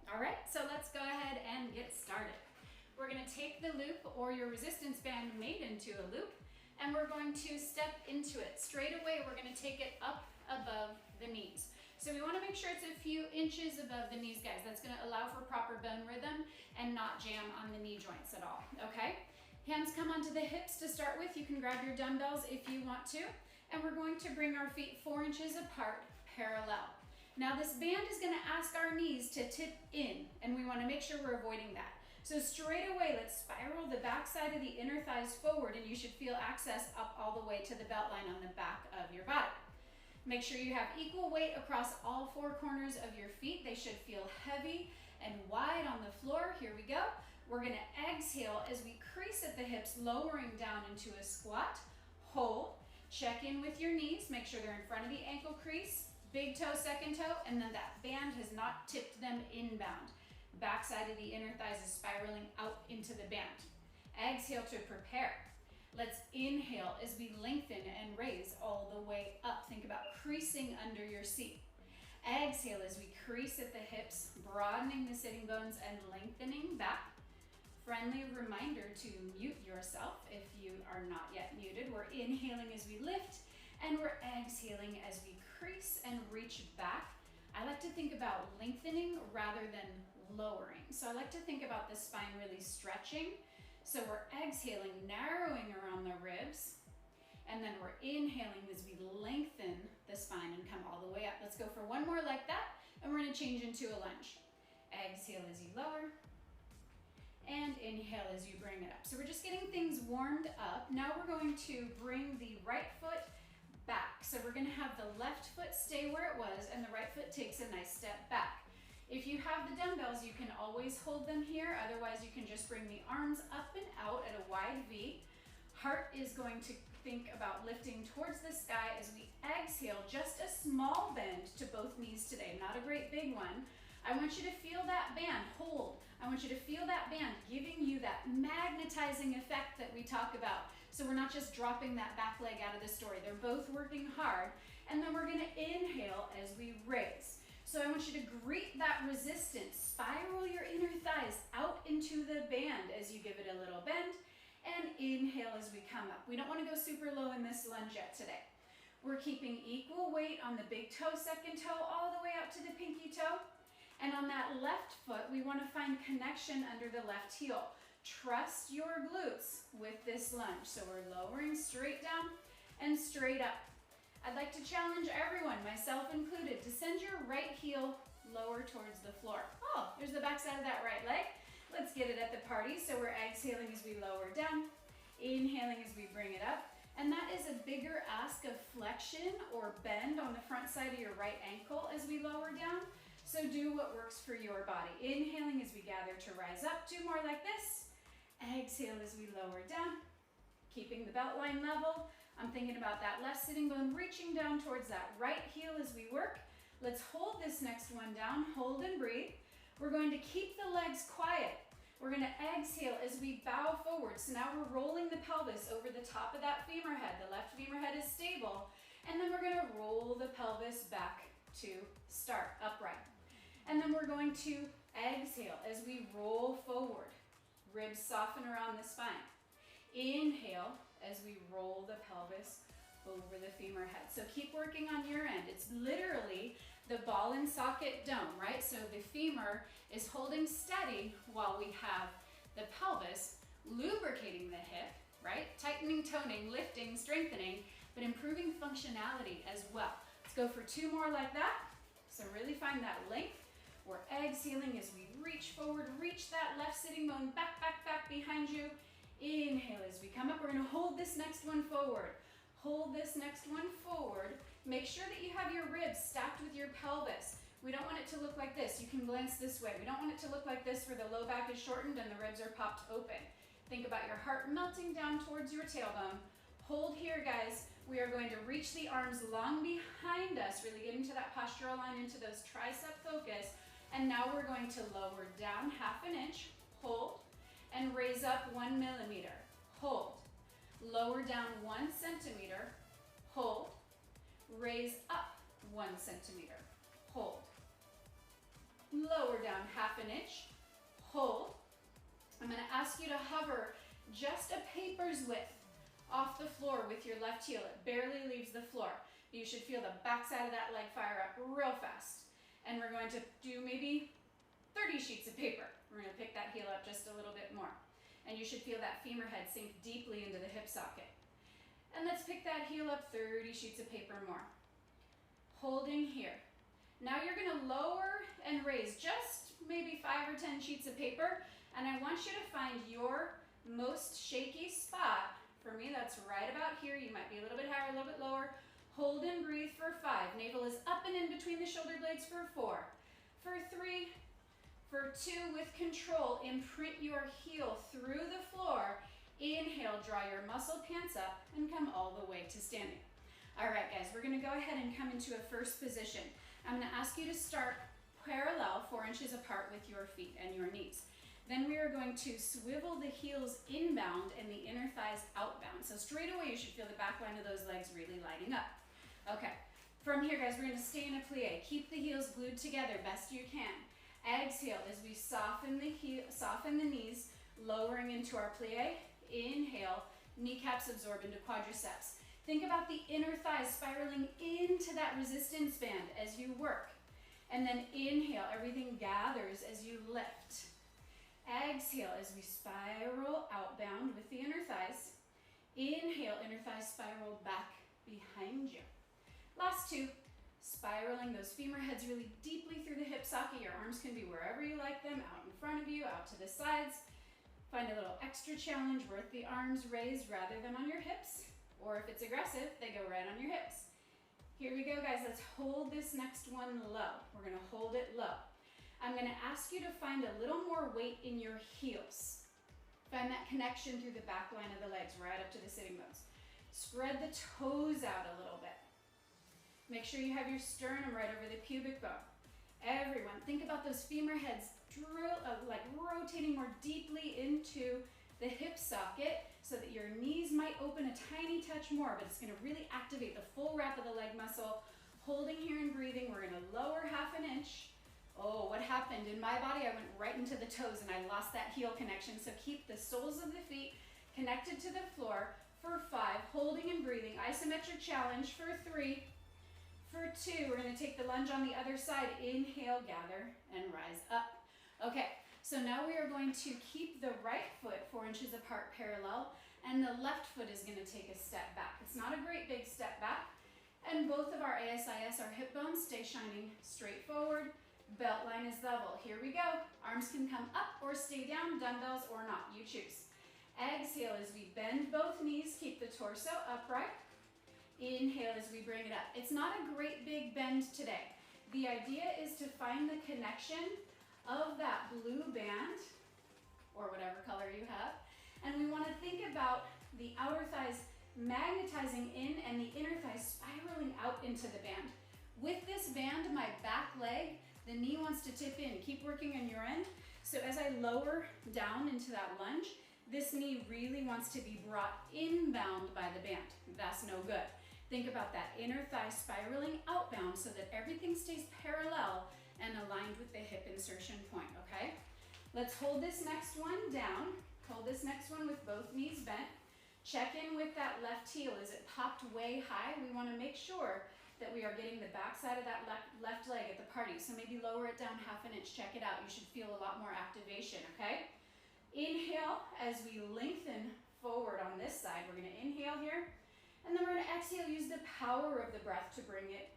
All right, so let's go ahead and get started. We're gonna take the loop or your resistance band made into a loop, and we're going to step into it. Straight away, we're gonna take it up above the knees. So we wanna make sure it's a few inches above the knees, guys. That's gonna allow for proper bone rhythm and not jam on the knee joints at all, okay? Hands come onto the hips to start with. You can grab your dumbbells if you want to. And we're going to bring our feet 4 inches apart, parallel. Now this band is gonna ask our knees to tip in, and we wanna make sure we're avoiding that. So straight away, let's spiral the back side of the inner thighs forward, and you should feel access up all the way to the belt line on the back of your body. Make sure you have equal weight across all 4 corners of your feet. They should feel heavy and wide on the floor. Here we go. We're gonna exhale as we crease at the hips, lowering down into a squat. Hold, check in with your knees, make sure they're in front of the ankle crease, big toe, second toe, and then that band has not tipped them inbound. Back side of the inner thighs is spiraling out into the band. Exhale to prepare. Let's inhale as we lengthen and raise all the way up. Think about creasing under your seat. Exhale as we crease at the hips, broadening the sitting bones and lengthening back. Friendly reminder to mute yourself if you are not yet muted. We're inhaling as we lift, and we're exhaling as we crease and reach back. I like to think about lengthening rather than lowering. So I like to think about the spine really stretching. So we're exhaling, narrowing around the ribs, and then we're inhaling as we lengthen the spine and come all the way up. Let's go for one more like that, and we're gonna change into a lunge. Exhale as you lower, and inhale as you bring it up. So we're just getting things warmed up. Now we're going to bring the right foot back. So we're gonna have the left foot stay where it was, and the right foot takes a nice step back. If you have the dumbbells, you can always hold them here. Otherwise, you can just bring the arms up and out at a wide V. Heart is going to think about lifting towards the sky as we exhale, just a small bend to both knees today, not a great big one. I want you to feel that band, hold. I want you to feel that band giving you that magnetizing effect that we talk about. So we're not just dropping that back leg out of the story. They're both working hard. And then we're gonna inhale as we raise. So I want you to greet that resistance. Spiral your inner thighs out into the band as you give it a little bend, and inhale as we come up. We don't wanna go super low in this lunge yet today. We're keeping equal weight on the big toe, second toe, all the way out to the pinky toe. And on that left foot, we want to find connection under the left heel. Trust your glutes with this lunge. So we're lowering straight down and straight up. I'd like to challenge everyone, myself included, to send your right heel lower towards the floor. Oh, there's the back side of that right leg. Let's get it at the party. So we're exhaling as we lower down, inhaling as we bring it up. And that is a bigger ask of flexion or bend on the front side of your right ankle as we lower down. So do what works for your body. Inhaling as we gather to rise up. 2 more like this. Exhale as we lower down. Keeping the belt line level. I'm thinking about that left sitting bone reaching down towards that right heel as we work. Let's hold this next one down. Hold and breathe. We're going to keep the legs quiet. We're gonna exhale as we bow forward. So now we're rolling the pelvis over the top of that femur head. The left femur head is stable. And then we're gonna roll the pelvis back to start, upright. And then we're going to exhale as we roll forward. Ribs soften around the spine. Inhale as we roll the pelvis over the femur head. So keep working on your end. It's literally the ball and socket dome, right? So the femur is holding steady while we have the pelvis lubricating the hip, right? Tightening, toning, lifting, strengthening, but improving functionality as well. Let's go for 2 more like that. So really find that length. We're exhaling as we reach forward, reach that left sitting bone back, back, back behind you. Inhale as we come up. We're gonna hold this next one forward. Hold this next one forward. Make sure that you have your ribs stacked with your pelvis. We don't want it to look like this. You can glance this way. We don't want it to look like this where the low back is shortened and the ribs are popped open. Think about your heart melting down towards your tailbone. Hold here, guys. We are going to reach the arms long behind us, really get into that postural line, into those tricep focus. And now we're going to lower down 1/2 inch, hold, and raise up 1 millimeter, hold. Lower down 1 centimeter, hold. Raise up 1 centimeter, hold. Lower down 1/2 an inch. Hold. I'm gonna ask you to hover just a paper's width off the floor with your left heel. It barely leaves the floor. You should feel the backside of that leg fire up real fast. And we're going to do maybe 30 sheets of paper. We're gonna pick that heel up just a little bit more. And you should feel that femur head sink deeply into the hip socket. And let's pick that heel up 30 sheets of paper more. Holding here. Now you're gonna lower and raise just maybe 5 or 10 sheets of paper, and I want you to find your most shaky spot. For me, that's right about here. You might be a little bit higher, a little bit lower. Hold and breathe for 5. Navel is up and in between the shoulder blades for 4. For 3, for 2, with control, imprint your heel through the floor. Inhale, draw your muscle pants up and come all the way to standing. All right, guys, we're gonna go ahead and come into a first position. I'm gonna ask you to start parallel 4 inches apart with your feet and your knees. Then we are going to swivel the heels inbound and the inner thighs outbound. So straight away, you should feel the back line of those legs really lighting up. Okay, from here, guys, we're gonna stay in a plie. Keep the heels glued together best you can. Exhale as we soften the knees, lowering into our plie. Inhale, kneecaps absorb into quadriceps. Think about the inner thighs spiraling into that resistance band as you work. And then inhale, everything gathers as you lift. Exhale as we spiral outbound with the inner thighs. Inhale, inner thighs spiral back behind you. Last 2, spiraling those femur heads really deeply through the hip socket. Your arms can be wherever you like them, out in front of you, out to the sides. Find a little extra challenge with the arms raised rather than on your hips. Or if it's aggressive, they go right on your hips. Here we go, guys. Let's hold this next one low. We're gonna hold it low. I'm gonna ask you to find a little more weight in your heels. Find that connection through the back line of the legs, right up to the sitting bones. Spread the toes out a little bit. Make sure you have your sternum right over the pubic bone. Everyone, think about those femur heads like rotating more deeply into the hip socket so that your knees might open a tiny touch more, but it's gonna really activate the full wrap of the leg muscle. Holding here and breathing, we're gonna lower 1/2 inch. Oh, what happened? In my body, I went right into the toes and I lost that heel connection. So keep the soles of the feet connected to the floor for 5, holding and breathing. Isometric challenge for 3. For 2, we're gonna take the lunge on the other side. Inhale, gather, and rise up. Okay, so now we are going to keep the right foot 4 inches apart parallel, and the left foot is gonna take a step back. It's not a great big step back, and both of our ASIS, our hip bones, stay shining straight forward. Belt line is level. Here we go. Arms can come up or stay down, dumbbells or not, you choose. Exhale as we bend both knees, keep the torso upright. Inhale as we bring it up. It's not a great big bend today. The idea is to find the connection of that blue band, or whatever color you have, and we want to think about the outer thighs magnetizing in and the inner thighs spiraling out into the band. With this band, my back leg, the knee wants to tip in. Keep working on your end. So as I lower down into that lunge, this knee really wants to be brought inbound by the band. That's no good. Think about that inner thigh spiraling outbound so that everything stays parallel and aligned with the hip insertion point, okay? Let's hold this next one down. Hold this next one with both knees bent. Check in with that left heel. Is it popped way high? We want to make sure that we are getting the back side of that left leg at the party. So maybe lower it down 1/2 inch. Check it out. You should feel a lot more activation, okay? Inhale as we lengthen forward on this side. We're going to inhale here. And then we're going to exhale. Use the power of the breath to bring it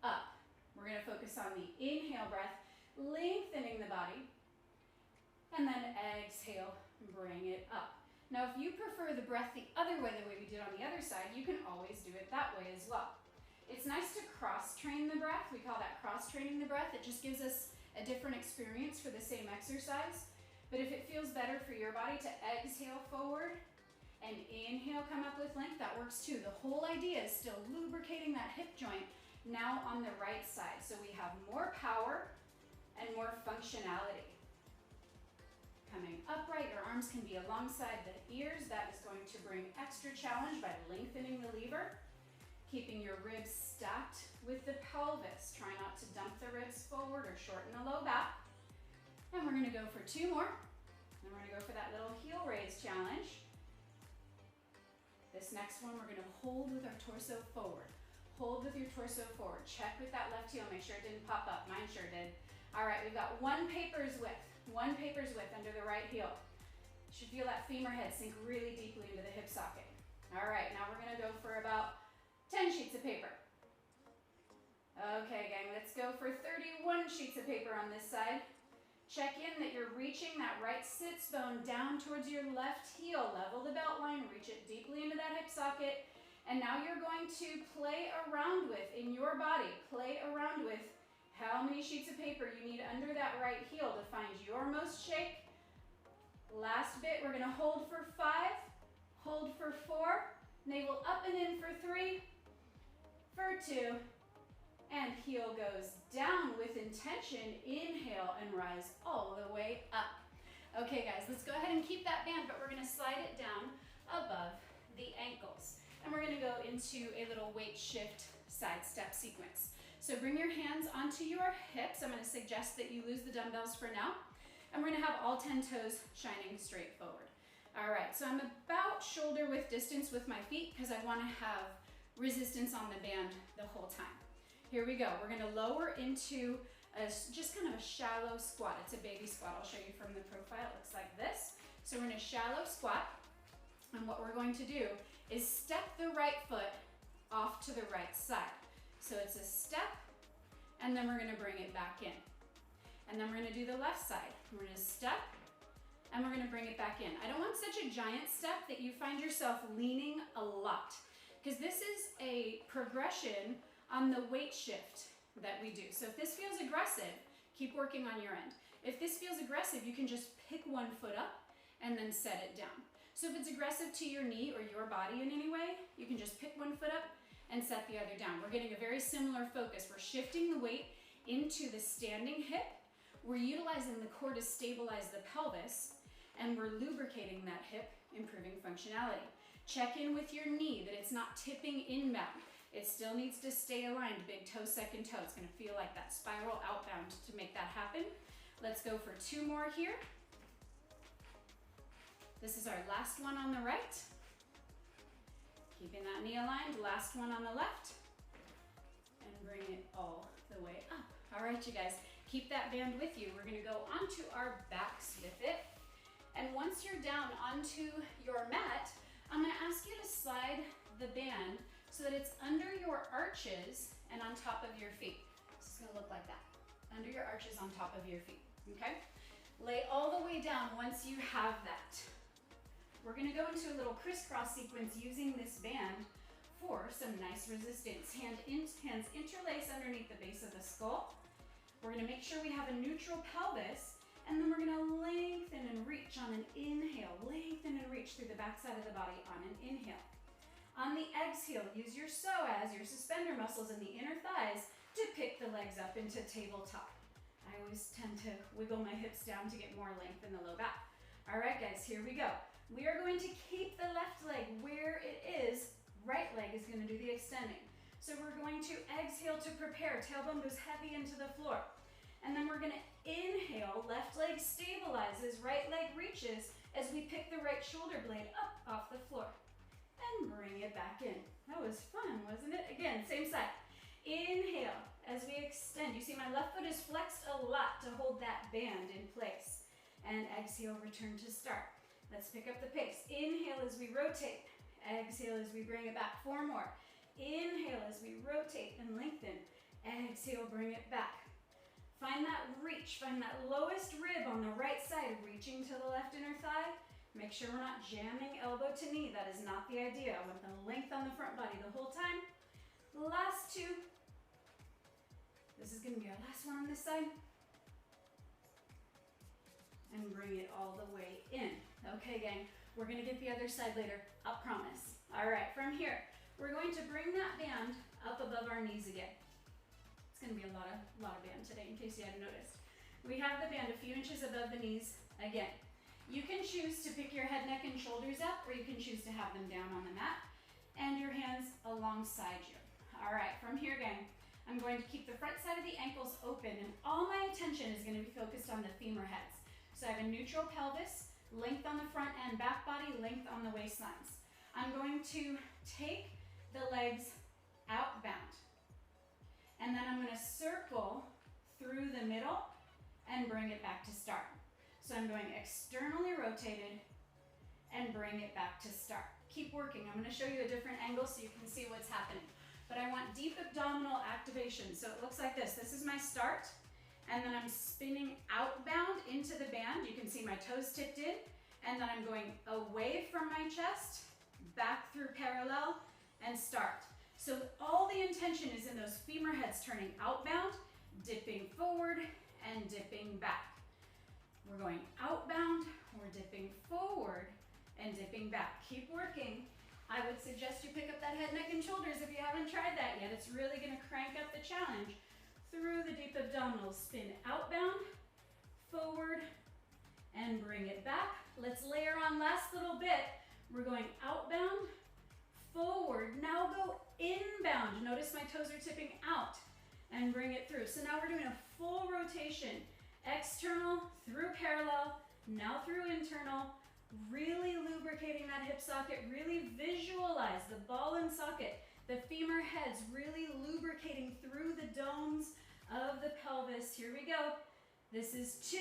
up. We're going to focus on the inhale breath, lengthening the body. And then exhale, bring it up. Now, if you prefer the breath the other way, the way we did on the other side, you can always do it that way as well. It's nice to cross-train the breath. We call that cross-training the breath. It just gives us a different experience for the same exercise. But if it feels better for your body to exhale forward and inhale, come up with length, that works too. The whole idea is still lubricating that hip joint now on the right side. So we have more power and more functionality. Coming upright, your arms can be alongside the ears. That is going to bring extra challenge by lengthening the lever. Keeping your ribs stacked with the pelvis. Try not to dump the ribs forward or shorten the low back. And we're gonna go for 2 more. Then we're gonna go for that little heel raise challenge. This next one, we're gonna hold with our torso forward. Hold with your torso forward. Check with that left heel, make sure it didn't pop up. Mine sure did. All right, we've got 1 paper's width under the right heel. You should feel that femur head sink really deeply into the hip socket. All right, now we're gonna go for about 10 sheets of paper. Okay, gang, let's go for 31 sheets of paper on this side. Check in that you're reaching that right sits bone down towards your left heel. Level the belt line, reach it deeply into that hip socket. And now you're going to play around with, in your body, play around with how many sheets of paper you need under that right heel to find your most shake. Last bit, we're gonna hold for 5, hold for 4, navel up and in for 3, for 2, and heel goes down with intention. Inhale and rise all the way up. Okay guys, let's go ahead and keep that band, but we're gonna slide it down above the ankles. And we're gonna go into a little weight shift side step sequence. So bring your hands onto your hips. I'm gonna suggest that you lose the dumbbells for now. And we're gonna have all 10 toes shining straight forward. All right, so I'm about shoulder width distance with my feet because I wanna have resistance on the band the whole time. Here we go. We're gonna lower into just kind of a shallow squat. It's a baby squat. I'll show you from the profile. It looks like this. So we're in a shallow squat. And what we're going to do is step the right foot off to the right side. So it's a step, and then we're gonna bring it back in. And then we're gonna do the left side. We're gonna step, and we're gonna bring it back in. I don't want such a giant step that you find yourself leaning a lot, because this is a progression on the weight shift that we do. So if this feels aggressive, keep working on your end. If this feels aggressive, you can just pick one foot up and then set it down. So if it's aggressive to your knee or your body in any way, you can just pick one foot up and set the other down. We're getting a very similar focus. We're shifting the weight into the standing hip. We're utilizing the core to stabilize the pelvis, and we're lubricating that hip, improving functionality. Check in with your knee that it's not tipping inbound. It still needs to stay aligned, big toe, second toe. It's gonna feel like that spiral outbound to make that happen. Let's go for 2 more here. This is our last one on the right. Keeping that knee aligned, last one on the left. And bring it all the way up. All right, you guys, keep that band with you. We're gonna go onto our backs with it. And once you're down onto your mat, I'm gonna ask you to slide the band so that it's under your arches and on top of your feet. This is gonna look like that. Under your arches, on top of your feet, okay? Lay all the way down once you have that. We're gonna go into a little crisscross sequence using this band for some nice resistance. Hands interlace underneath the base of the skull. We're gonna make sure we have a neutral pelvis, and then we're gonna lengthen and reach on an inhale. Lengthen and reach through the backside of the body on an inhale. On the exhale, use your psoas, your suspender muscles in the inner thighs to pick the legs up into tabletop. I always tend to wiggle my hips down to get more length in the low back. All right, guys, here we go. We are going to keep the left leg where it is. Right leg is going to do the extending. So we're going to exhale to prepare. Tailbone goes heavy into the floor. And then we're going to inhale. Left leg stabilizes. Right leg reaches as we pick the right shoulder blade up off the floor. And bring it back in. That was fun, wasn't it? Again, same side. Inhale as we extend. You see my left foot is flexed a lot to hold that band in place. And exhale, return to start. Let's pick up the pace. Inhale as we rotate. Exhale as we bring it back. 4 more. Inhale as we rotate and lengthen. Exhale, bring it back. Find that reach. Find that lowest rib on the right side, reaching to the left inner thigh. Make sure we're not jamming elbow to knee. That is not the idea. I want the length on the front body the whole time. Last 2. This is going to be our last one on this side. And bring it all the way in. Okay, gang, we're gonna get the other side later, I promise. All right, from here, we're going to bring that band up above our knees again. It's gonna be a lot of band today, in case you hadn't noticed. We have the band a few inches above the knees again. You can choose to pick your head, neck, and shoulders up, or you can choose to have them down on the mat, and your hands alongside you. All right, from here, gang, I'm going to keep the front side of the ankles open, and all my attention is gonna be focused on the femur heads. So I have a neutral pelvis, length on the front and back body, length on the waistlines. I'm going to take the legs outbound. And then I'm going to circle through the middle and bring it back to start. So I'm going externally rotated and bring it back to start. Keep working. I'm going to show you a different angle so you can see what's happening. But I want deep abdominal activation. So it looks like this. This is my start. And then I'm spinning outbound into the band. You can see my toes tipped in. And then I'm going away from my chest, back through parallel, and start. So all the intention is in those femur heads turning outbound, dipping forward, and dipping back. We're going outbound, we're dipping forward, and dipping back. Keep working. I would suggest you pick up that head, neck, and shoulders if you haven't tried that yet. It's really gonna crank up the challenge. Through the deep abdominals, spin outbound, forward, and bring it back. Let's layer on last little bit. We're going outbound, forward. Now go inbound. Notice my toes are tipping out and bring it through. So now we're doing a full rotation. External, through parallel, now through internal, really lubricating that hip socket, really visualize the ball and socket, the femur heads really lubricating through the domes of the pelvis. Here we go. This is 2.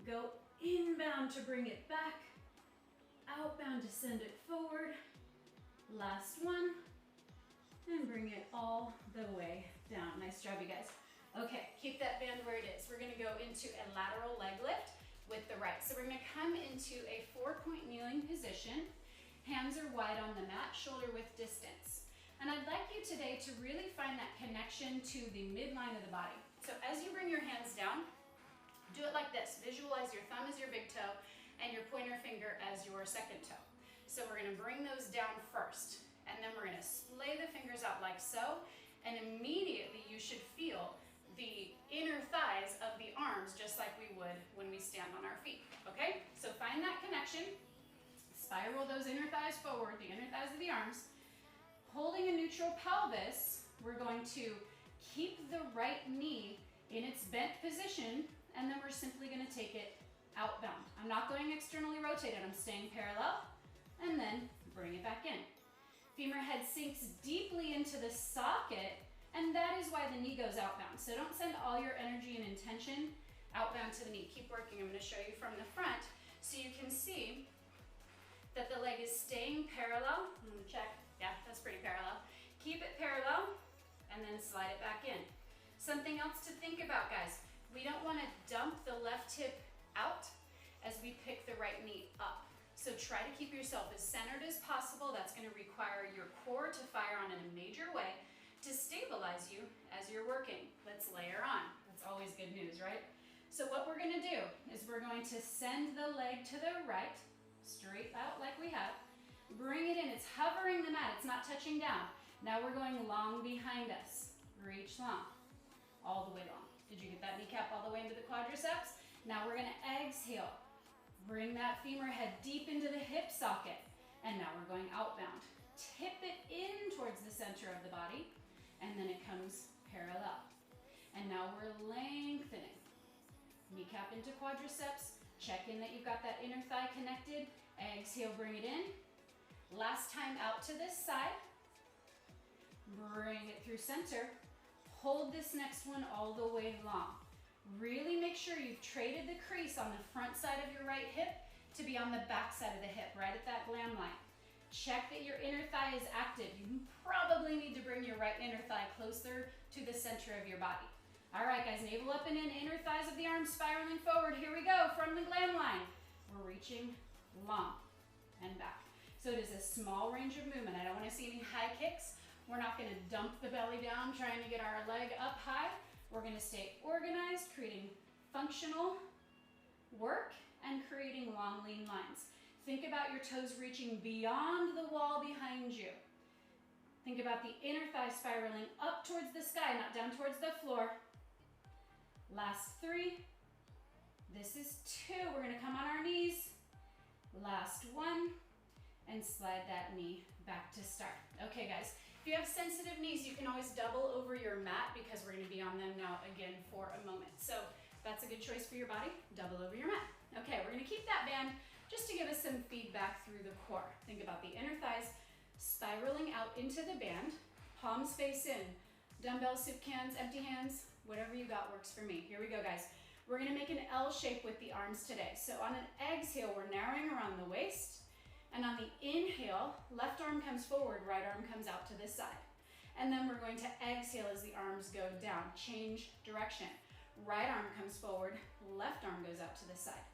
Go inbound to bring it back, outbound to send it forward. Last one, and bring it all the way down. Nice job, you guys. Okay, keep that band where it is. We're gonna go into a lateral leg lift with the right. So we're gonna come into a 4-point kneeling position. Hands are wide on the mat, shoulder width distance. And I'd like you today to really find that connection to the midline of the body. So as you bring your hands down, do it like this. Visualize your thumb as your big toe and your pointer finger as your second toe. So we're gonna bring those down first, and then we're gonna splay the fingers out like so, and immediately you should feel the inner thighs of the arms just like we would when we stand on our feet, okay? So find that connection, spiral those inner thighs forward, the inner thighs of the arms. Holding a neutral pelvis, we're going to keep the right knee in its bent position, and then we're simply gonna take it outbound. I'm not going externally rotated, I'm staying parallel, and then bring it back in. Femur head sinks deeply into the socket, and that is why the knee goes outbound. So don't send all your energy and intention outbound to the knee. Keep working. I'm going to show you from the front so you can see that the leg is staying parallel. I'm going to check. Yeah, that's pretty parallel. Keep it parallel, and then slide it back in. Something else to think about, guys. We don't want to dump the left hip out as we pick the right knee up. So try to keep yourself as centered as possible. That's going to require your core to fire on in a major way to stabilize you as you're working. Let's layer on. That's always good news, right? So what we're going to do is we're going to send the leg to the right, straight out like we have. Bring it in. It's hovering the mat. It's not touching down. Now we're going long behind us. Reach long, all the way long. Did you get that kneecap all the way into the quadriceps? Now we're going to exhale. Bring that femur head deep into the hip socket. And now we're going outbound. Tip it in towards the center of the body, and then it comes parallel. And now we're lengthening. Kneecap into quadriceps. Check in that you've got that inner thigh connected. Exhale, bring it in. Last time out to this side. Bring it through center. Hold this next one all the way long. Really make sure you've traded the crease on the front side of your right hip to be on the back side of the hip, right at that glam line. Check that your inner thigh is active. You probably need to bring your right inner thigh closer to the center of your body. All right, guys, navel up and in, inner thighs of the arms spiraling forward. Here we go, from the glam line. We're reaching long and back. So it is a small range of movement. I don't want to see any high kicks. We're not going to dump the belly down trying to get our leg up high. We're going to stay organized, creating functional work and creating long, lean lines. Think about your toes reaching beyond the wall behind you. Think about the inner thigh spiraling up towards the sky, not down towards the floor. Last 3. This is 2. We're going to come on our knees. Last 1. And slide that knee back to start. Okay, guys. If you have sensitive knees, you can always double over your mat because we're going to be on them now again for a moment. So that's a good choice for your body. Double over your mat. Okay, we're gonna keep that band just to give us some feedback through the core. Think about the inner thighs spiraling out into the band, palms face in, dumbbell, soup cans, empty hands, whatever you got works for me. Here we go, guys. We're gonna make an L shape with the arms today. So on an exhale, we're narrowing around the waist, and on the inhale, left arm comes forward, right arm comes out to this side. And then we're going to exhale as the arms go down, change direction. Right arm comes forward, left arm goes out to the side.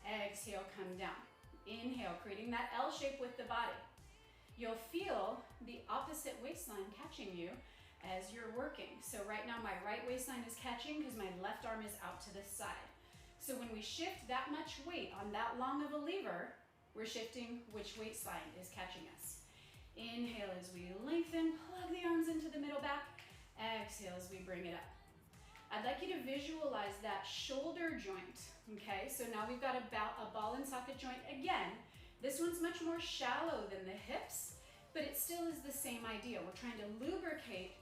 Exhale, come down. Inhale, creating that L shape with the body. You'll feel the opposite waistline catching you as you're working. So right now my right waistline is catching because my left arm is out to the side. So when we shift that much weight on that long of a lever, we're shifting which waistline is catching us. Inhale as we lengthen, plug the arms into the middle back. Exhale as we bring it up. I'd like you to visualize that shoulder joint, okay? So now we've got a ball and socket joint again. This one's much more shallow than the hips, but it still is the same idea. We're trying to lubricate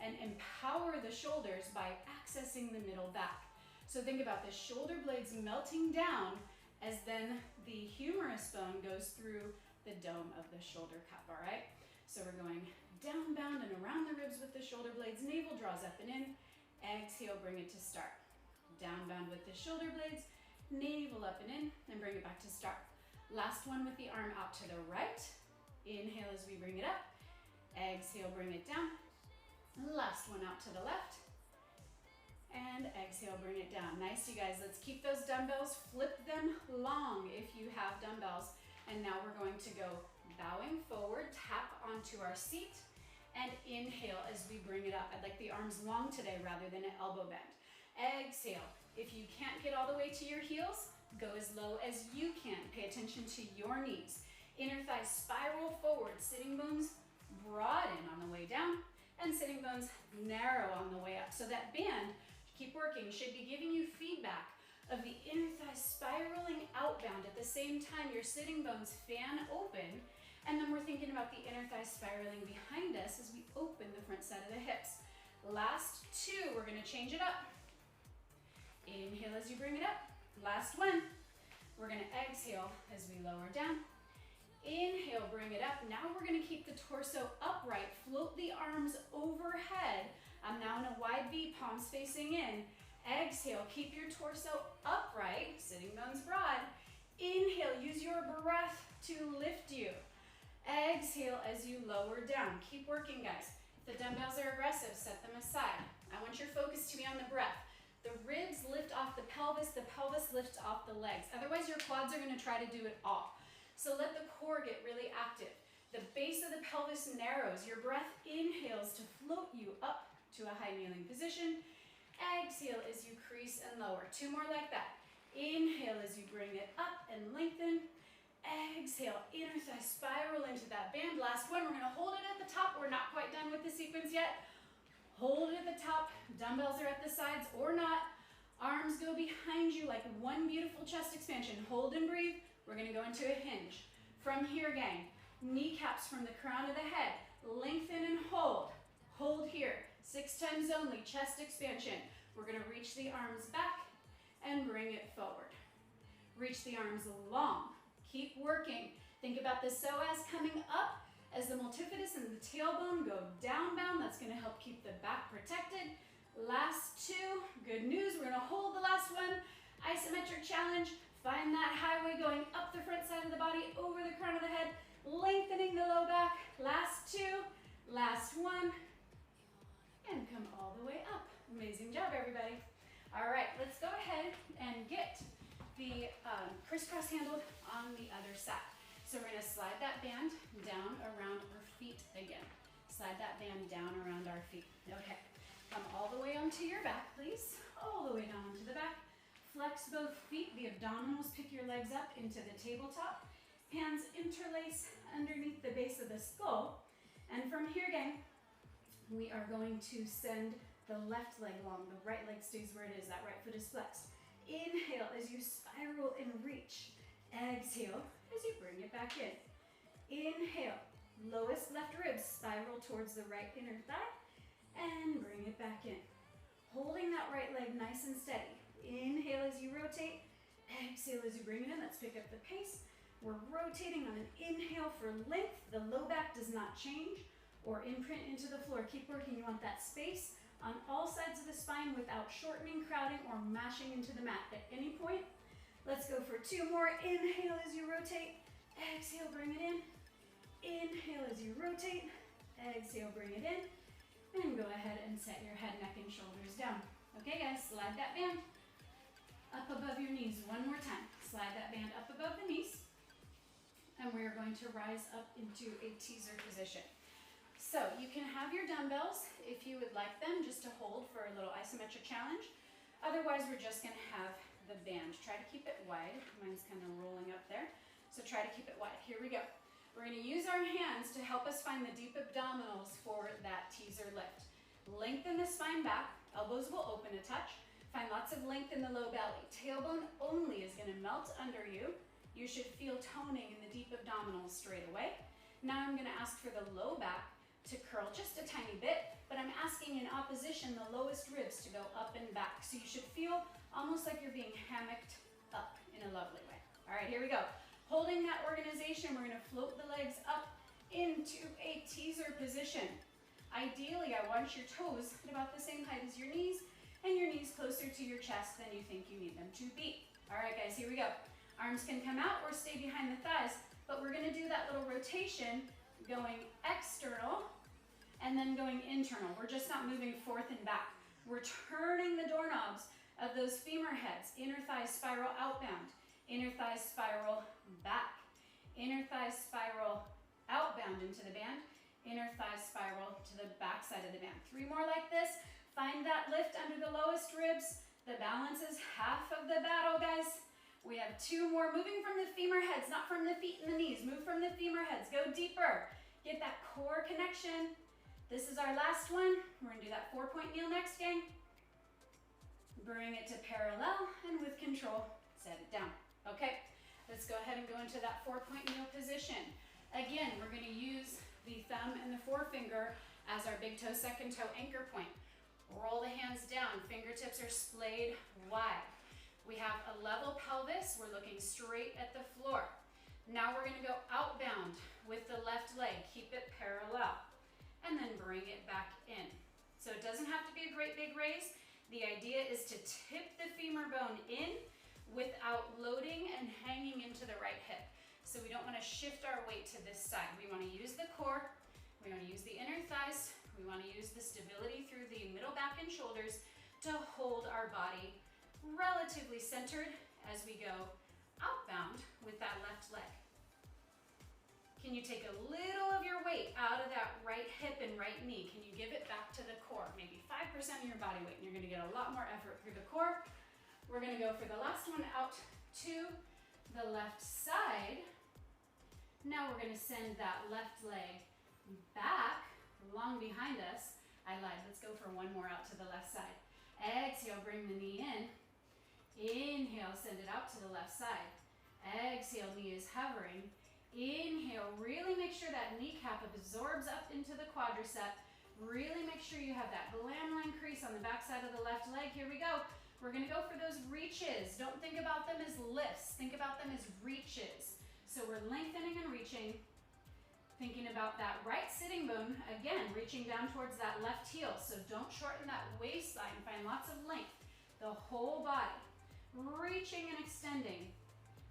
and empower the shoulders by accessing the middle back. So think about the shoulder blades melting down as then the humerus bone goes through the dome of the shoulder cup, all right? So we're going down, bound, and around the ribs with the shoulder blades. Navel draws up and in. Exhale, bring it to start. Down, bound with the shoulder blades. Navel up and in, and bring it back to start. Last one with the arm out to the right. Inhale as we bring it up. Exhale, bring it down. Last one out to the left. And exhale, bring it down. Nice, you guys. Let's keep those dumbbells. Flip them long if you have dumbbells. And now we're going to go bowing forward, tap onto our seat, and inhale as we bring it up. I'd like the arms long today rather than an elbow bend. Exhale. If you can't get all the way to your heels, go as low as you can. Pay attention to your knees. Inner thighs spiral forward. Sitting bones broaden on the way down, and sitting bones narrow on the way up. So that band, keep working, should be giving you feedback of the inner thighs spiraling outbound. At the same time, your sitting bones fan open, and then we're thinking about the inner thighs spiraling behind us as we open the front side of the hips. Last two, we're gonna change it up. Inhale as you bring it up. Last one. We're gonna exhale as we lower down. Inhale, bring it up. Now we're gonna keep the torso upright, float the arms overhead. I'm now in a wide V, palms facing in. Exhale, keep your torso upright, sitting bones broad. Inhale, use your breath to lift you. Exhale as you lower down. Keep working, guys. If the dumbbells are aggressive, set them aside. I want your focus to be on the breath. The ribs lift off the pelvis lifts off the legs. Otherwise, your quads are gonna try to do it all. So let the core get really active. The base of the pelvis narrows. Your breath inhales to float you up to a high kneeling position. Exhale as you crease and lower. Two more like that. Inhale as you bring it up and lengthen. Exhale, inner thigh spiral into that band. Last one, we're gonna hold it at the top. We're not quite done with the sequence yet. Hold it at the top. Dumbbells are at the sides or not. Arms go behind you like one beautiful chest expansion. Hold and breathe. We're gonna go into a hinge. From here, gang, kneecaps from the crown of the head. Lengthen and hold. Hold here. 6 times only, chest expansion. We're gonna reach the arms back and bring it forward. Reach the arms long. Keep working. Think about the psoas coming up as the multifidus and the tailbone go down bound. That's gonna help keep the back protected. Last two, good news. We're gonna hold the last one. Isometric challenge. Find that highway going up the front side of the body, over the crown of the head, lengthening the low back. Last two, last one. And come all the way up. Amazing job, everybody. All right, let's go ahead and get the crisscross handled on the other side. So we're gonna slide that band down around our feet again. Slide that band down around our feet. Okay, come all the way onto your back, please. All the way down onto the back. Flex both feet, the abdominals, pick your legs up into the tabletop. Hands interlace underneath the base of the skull. And from here, gang, we are going to send the left leg long. The right leg stays where it is. That right foot is flexed. Inhale as you spiral and reach. Exhale as you bring it back in. Inhale, lowest left rib, spiral towards the right inner thigh, and bring it back in. Holding that right leg nice and steady. Inhale as you rotate. Exhale as you bring it in. Let's pick up the pace. We're rotating on an inhale for length. The low back does not change or imprint into the floor. Keep working. You want that space on all sides of the spine without shortening, crowding, or mashing into the mat at any point. Let's go for 2 more. Inhale as you rotate. Exhale, bring it in. Inhale as you rotate. Exhale, bring it in. And go ahead and set your head, neck, and shoulders down. Okay, guys, slide that band up above your knees. One more time. Slide that band up above the knees. And we're going to rise up into a teaser position. So you can have your dumbbells if you would like them, just to hold for a little isometric challenge. Otherwise, we're just going to have the band. Try to keep it wide. Mine's kind of rolling up there. So try to keep it wide. Here we go. We're going to use our hands to help us find the deep abdominals for that teaser lift. Lengthen the spine back. Elbows will open a touch. Find lots of length in the low belly. Tailbone only is going to melt under you. You should feel toning in the deep abdominals straight away. Now I'm going to ask for the low back to curl just a tiny bit, but I'm asking in opposition the lowest ribs to go up and back. So you should feel almost like you're being hammocked up in a lovely way. All right, here we go. Holding that organization, we're going to float the legs up into a teaser position. Ideally, I want your toes at about the same height as your knees, and your knees closer to your chest than you think you need them to be. All right, guys, here we go. Arms can come out or stay behind the thighs, but we're going to do that little rotation going external and then going internal. We're just not moving forth and back. We're turning the doorknobs of those femur heads. Inner thighs spiral outbound. Inner thighs spiral back. Inner thighs spiral outbound into the band. Inner thighs spiral to the back side of the band. 3 more like this. Find that lift under the lowest ribs. The balance is half of the battle, guys. We have 2 more. Moving from the femur heads, not from the feet and the knees. Move from the femur heads. Go deeper. Get that core connection. This is our last one. We're going to do that 4-point kneel next, gang. Bring it to parallel, and with control, set it down. Okay, let's go ahead and go into that 4-point kneel position. Again, we're going to use the thumb and the forefinger as our big toe, second toe anchor point. Roll the hands down. Fingertips are splayed wide. We have a level pelvis. We're looking straight at the floor. Now we're going to go outbound with the left leg. Keep it parallel. And then bring it back in. So it doesn't have to be a great big raise. The idea is to tip the femur bone in without loading and hanging into the right hip. So we don't want to shift our weight to this side. We want to use the core. We want to use the inner thighs. We want to use the stability through the middle back and shoulders to hold our body relatively centered as we go outbound with that left leg. Can you take a little of your weight out of that right hip and right knee? Can you give it back to the core? Maybe 5% of your body weight, and you're going to get a lot more effort through the core. We're going to go for the last one out to the left side. Now we're going to send that left leg back, long behind us. I lied. Let's go for 1 more out to the left side. Exhale, bring the knee in. Inhale, send it out to the left side. Exhale, knee is hovering. Inhale, really make sure that kneecap absorbs up into the quadricep. Really make sure you have that glam line crease on the back side of the left leg. Here we go. We're going to go for those reaches. Don't think about them as lifts. Think about them as reaches. So we're lengthening and reaching. Thinking about that right sitting bone. Again, reaching down towards that left heel. So don't shorten that waistline. Find lots of length. The whole body. Reaching and extending.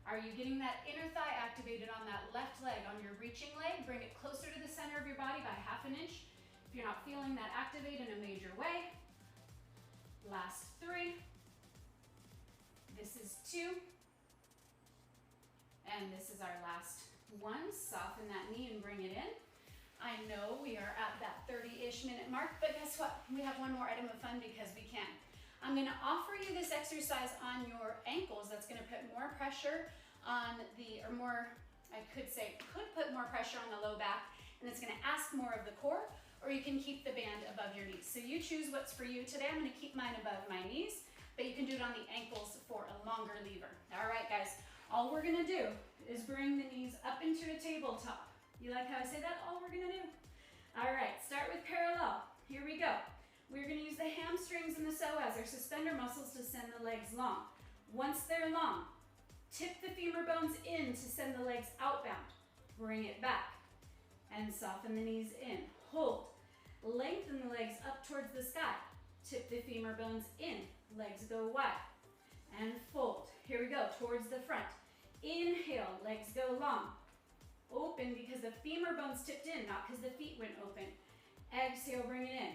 Are you getting that inner thigh activated on that left leg? On your reaching leg, bring it closer to the center of your body by 1/2 inch. If you're not feeling that activate in a major way. Last 3. This is 2. And this is our last one. Soften that knee and bring it in. I know we are at that 30-ish minute mark, but guess what? We have 1 more item of fun because we can. I'm going to offer you this exercise on your ankles that's going to put more pressure on the, or more, I could say, could put more pressure on the low back, and it's going to ask more of the core, or you can keep the band above your knees. So you choose what's for you. Today I'm going to keep mine above my knees, but you can do it on the ankles for a longer lever. All right, guys, all we're going to do is bring the knees up into a tabletop. You like how I say that? All we're going to do. All right, start with parallel. Here we go. We're going to use the hamstrings and the psoas, our suspender muscles, to send the legs long. Once they're long, tip the femur bones in to send the legs outbound. Bring it back and soften the knees in. Hold. Lengthen the legs up towards the sky. Tip the femur bones in. Legs go wide. And fold. Here we go, towards the front. Inhale, legs go long. Open because the femur bones tipped in, not because the feet went open. Exhale, bring it in.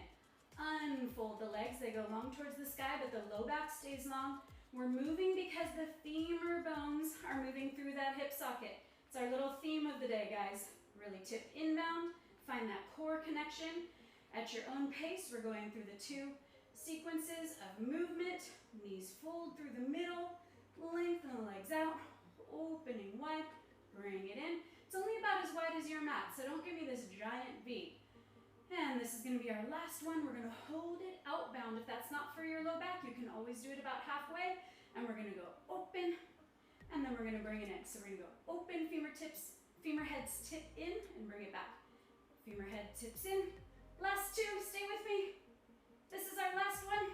Unfold the legs, they go long towards the sky, but the low back stays long. We're moving because the femur bones are moving through that hip socket. It's our little theme of the day, guys. Really tip inbound, find that core connection. At your own pace, we're going through the 2 sequences of movement. Knees fold through the middle, lengthen the legs out, opening wide, bring it in. It's only about as wide as your mat, so don't give me this giant V. And this is going to be our last one. We're going to hold it outbound. If that's not for your low back, you can always do it about halfway. And we're going to go open, and then we're going to bring it in. So we're going to go open, femur heads tip in, and bring it back. Femur head tips in. Last 2, stay with me. This is our last one.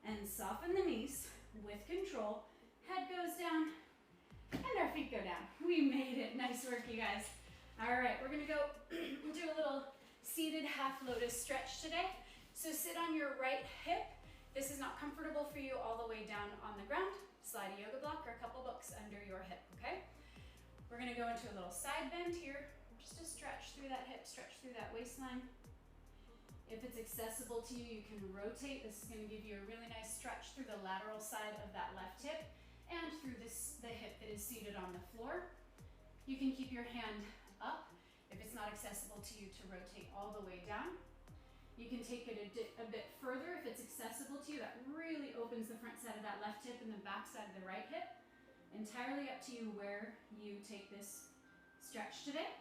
And soften the knees with control. Head goes down, and our feet go down. We made it. Nice work, you guys. All right, we're gonna go do a little seated half lotus stretch today. So sit on your right hip. This is not comfortable for you all the way down on the ground. Slide a yoga block or a couple books under your hip, okay? We're gonna go into a little side bend here, just to stretch through that hip, stretch through that waistline. If it's accessible to you, you can rotate. This is gonna give you a really nice stretch through the lateral side of that left hip and through the hip that is seated on the floor. You can keep your hand up if it's not accessible to you to rotate all the way down. You can take it a bit further if it's accessible to you. That really opens the front side of that left hip and the back side of the right hip. Entirely up to you where you take this stretch today.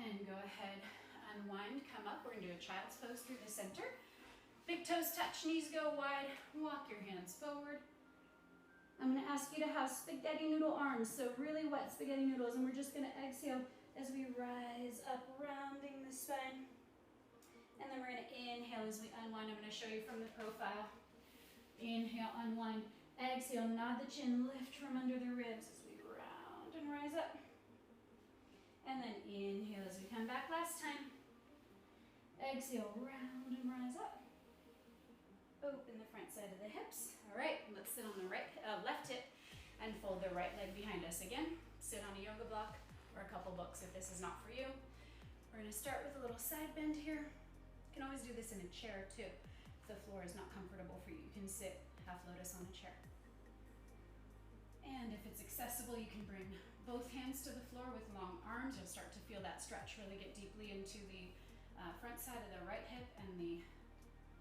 And go ahead, unwind, come up. We're gonna do a child's pose through the center. Big toes touch, knees go wide. Walk your hands forward. I'm going to ask you to have spaghetti noodle arms, so really wet spaghetti noodles, and we're just going to exhale as we rise up, rounding the spine. And then we're going to inhale as we unwind. I'm going to show you from the profile. Inhale, unwind. Exhale, nod the chin, lift from under the ribs as we round and rise up. And then inhale as we come back last time. Exhale, round and rise up. Open the front side of the hips. All right, let's sit on the left hip and fold the right leg behind us again. Sit on a yoga block or a couple books if this is not for you. We're gonna start with a little side bend here. You can always do this in a chair too. If the floor is not comfortable for you, you can sit half lotus on a chair. And if it's accessible, you can bring both hands to the floor with long arms. You'll start to feel that stretch really get deeply into the front side of the right hip and the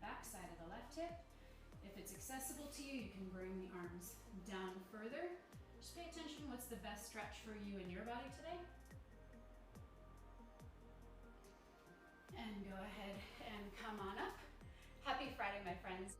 back side of the left hip. If it's accessible to you, you can bring the arms down further. Just pay attention what's the best stretch for you and your body today. And go ahead and come on up. Happy Friday, my friends.